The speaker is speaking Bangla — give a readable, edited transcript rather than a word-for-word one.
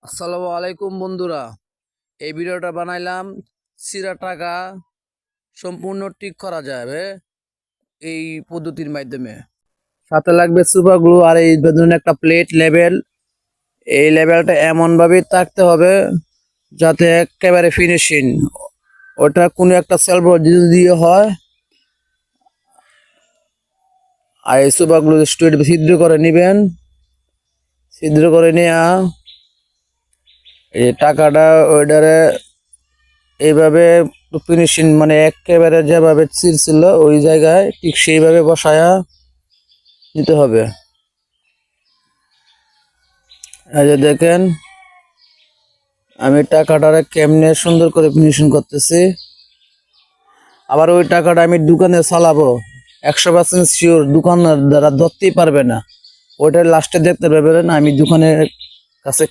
আসসালামু আলাইকুম বন্ধুরা, এই ভিডিওটা বানাইলাম ছিঁড়া টাকা সম্পূর্ণ ঠিক করা যাবে এই পদ্ধতির মাধ্যমে। সাথে লাগবে সুপার গ্লু আর এই ধরুন একটা প্লেট লেভেল। এই লেভেলটা এমন ভাবে থাকতে হবে যাতে একেবারে ফিনিশিং। ওটা কোনো একটা সেলফ যদি দিয়ে হয়, আর এই সুপার গ্লু স্ট্রেট ছিদ্র করে নেবেন। ছিদ্র করে নেওয়া এই টাকাটা ওইটারে এইভাবে ফিনিশিং মানে একেবারে যেভাবে ছিল ওই জায়গায় ঠিক সেইভাবে বসায়া নিতে হবে। এই যে দেখেন আমি টাকাটারে কেমনে সুন্দর করে ফিনিশিং করতেছি। আবার ওই টাকাটা আমি দোকানে চালাবো, 100% শিওর দোকানদার দ্বারা ধরতেই পারবে না। ওইটা লাস্টে দেখতে পারবেন আমি দোকানের কাছে